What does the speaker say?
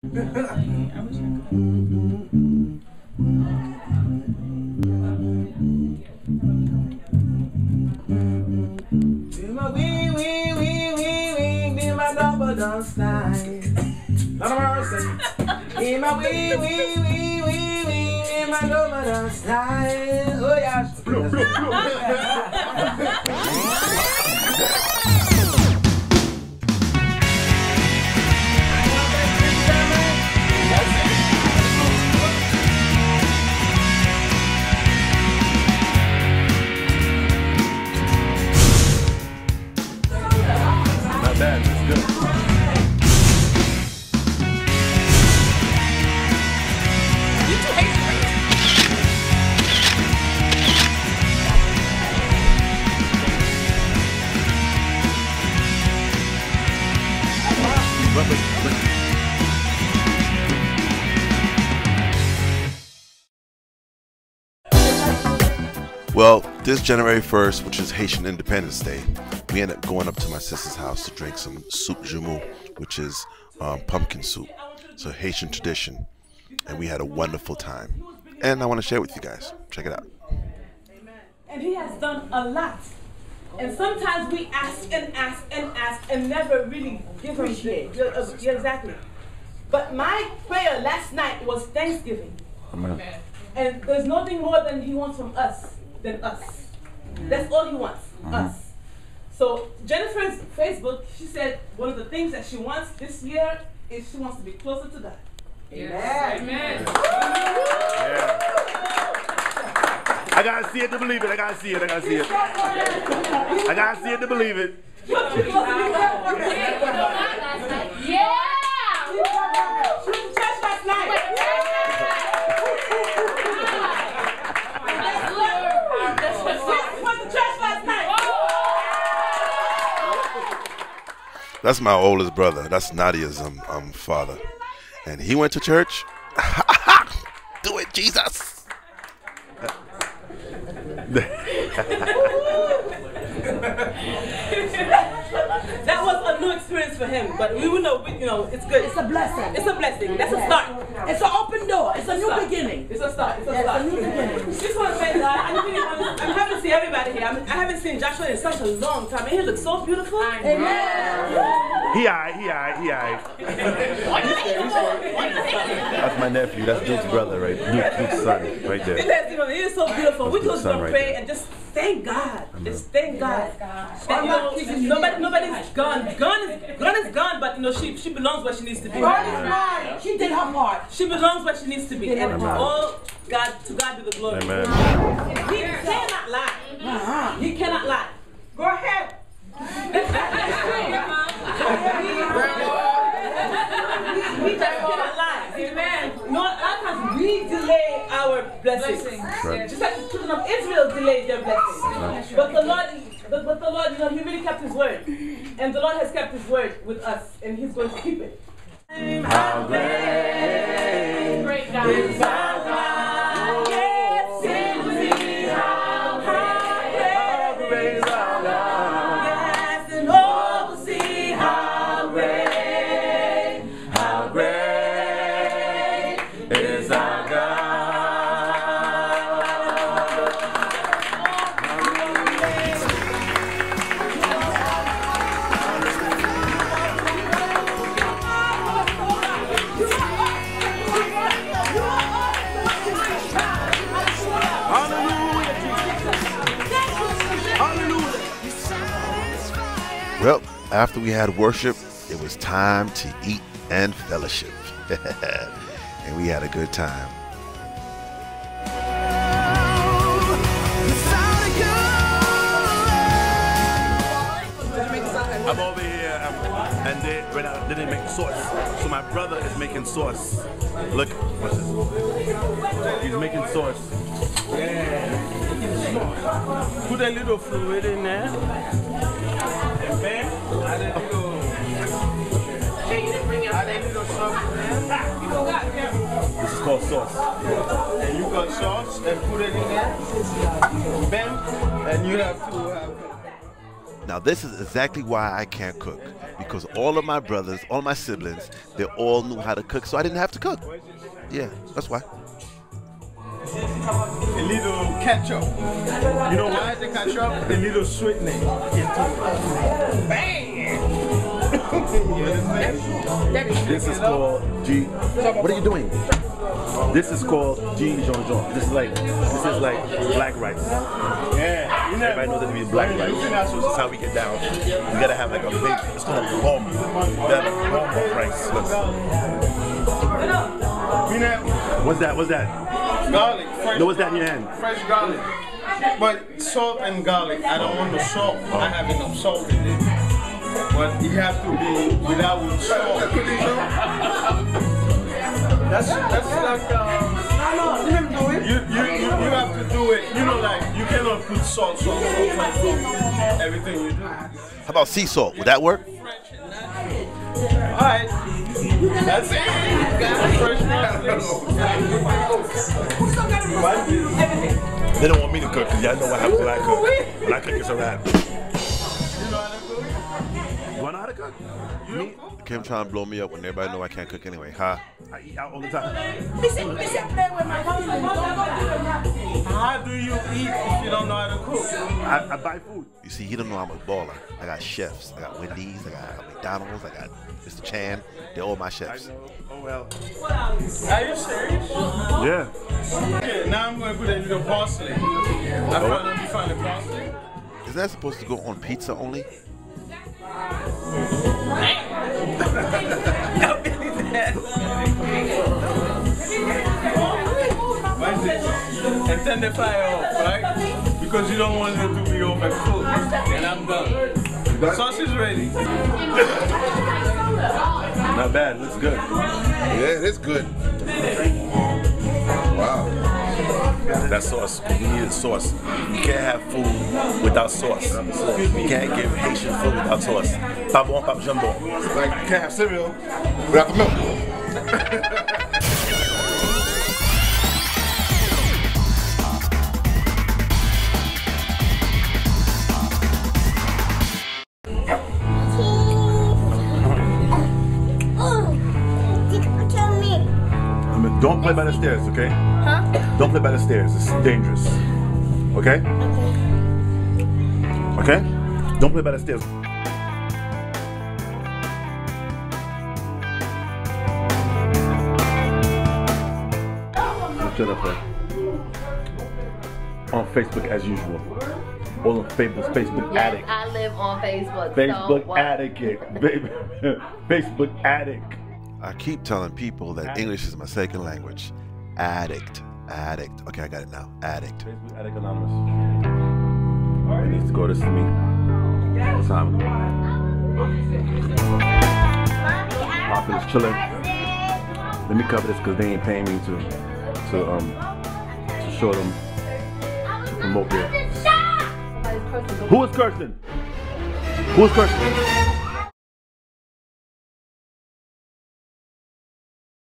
Don't slide. Lord of mercy. In my wee, wee, wee, wee, wee, in my lover don't slide. Oh, yeah. Not bad, it's good. Well, this January 1st, which is Haitian Independence Day, we ended up going up to my sister's house to drink some soup jumeau, which is pumpkin soup. It's a Haitian tradition, and we had a wonderful time. And I want to share it with you guys. Check it out. And he has done a lot. And sometimes we ask and ask and ask and never really give him the, yeah, exactly. But my prayer last night was thanksgiving. Amen. And there's nothing more than he wants from us than us. That's all he wants, us. So Jennifer's Facebook, she said one of the things that she wants this year is she wants to be closer to God. Yes. Amen. Yeah. I gotta see it to believe it. I gotta see it. I gotta see it. I gotta see it to believe it. Yeah! She went to church last night. That's my oldest brother. That's Nadia's father. And he went to church. Do it, Jesus. That was a new experience for him, but we will know, it's good. It's a blessing. It's a blessing. That's a start. It's an open door. It's a new beginning. It's a start. It's a start. It's a new beginning. Just want to say that I'm happy to see everybody here. I haven't seen Joshua in such a long time, and he looks so beautiful. Amen. He aight. That's my nephew. That's Duke's brother, right? Duke's son, right there. He is so beautiful. We just gonna pray and just thank God. Amen. Just thank God. Nobody's gone. Gone is gone, but she belongs where she needs to be. God is mine. She did her part. She belongs where she needs to be. And all God, to God be the glory. Amen. He cannot lie. He cannot lie. Go ahead. He just cannot lie. Amen. No, a lot of times we delay our blessings. Right. Just like the children of Israel delayed their blessings. But the Lord, He really kept His word. And the Lord has kept His word with us, and He's going to keep it. How great is our God. Yes, sing with me. How great is our God. Yes, and all will see how great is our God. Well, after we had worship, it was time to eat and fellowship. And we had a good time. I'm over here, and they didn't make sauce. So my brother is making sauce. Look, what's this? He's making sauce. Yeah. Put a little fluid in there. And then add a little. This is called sauce. And you got sauce and put it in there. Bam. And you have to have. Now this is exactly why I can't cook, because all of my brothers, all my siblings, they all knew how to cook, so I didn't have to cook. Yeah, that's why. A little ketchup. You know why the ketchup? A little sweetening. Bang! This is called G. What are you doing? This is called G Jean Jean. This is like black rice. Yeah. Everybody knows that to be black rice. This is how we get down. You gotta have like a big, it's called a bomb. You gotta have a bomb of rice. What's that? What's that? Garlic. Fresh, No, what's that in your hand? fresh garlic. But salt and garlic, I don't want the salt. I have enough salt in it. But you have to be without salt. That's like you have to do it. You know, like you cannot put salt. Everything you do. How about sea salt? Would that work? Alright. That's it. They don't want me to cook because y'all know what happens when I cook. When I cook, it's a wrap. You know how to cook? You wanna know how to cook? Me? Kim trying to blow me up when everybody know I can't cook anyway, huh? I eat out all the time. How do you eat if you don't know how to cook? I buy food. You see, he don't know I'm a baller. I got chefs. I got Wendy's. I got McDonald's. I got Mr. Chan. They're all my I chefs. know. Oh well. Are you serious? Yeah. Okay, now I'm going to put a little parsley. I finally found the parsley. Isn't that supposed to go on pizza only? And turn the fire off, right? Because you don't want it to be overcooked. And I'm done. The sauce is ready. Not bad. Looks good. Yeah, it is good. Wow. That sauce. We need a sauce. You can't have food without sauce. You can't give Haitian food without sauce. Pas bon, pas jambon. Like, you can't have cereal without the milk. Don't play by the stairs, okay? Huh? Don't play by the stairs. It's dangerous. Okay? Okay? Don't play by the stairs. Jennifer. On Facebook as usual. All on Facebook Yes, addict. I live on Facebook. Facebook so what? addict. Facebook addict. I keep telling people that English is my second language. Addict. Addict. Okay, I got it now. Addict. Facebook addict anonymous. It needs to go. This is me. What's time? Papa is chilling. Let me cover this because they ain't paying me to show them, to promote their. Who is cursing? Who is cursing?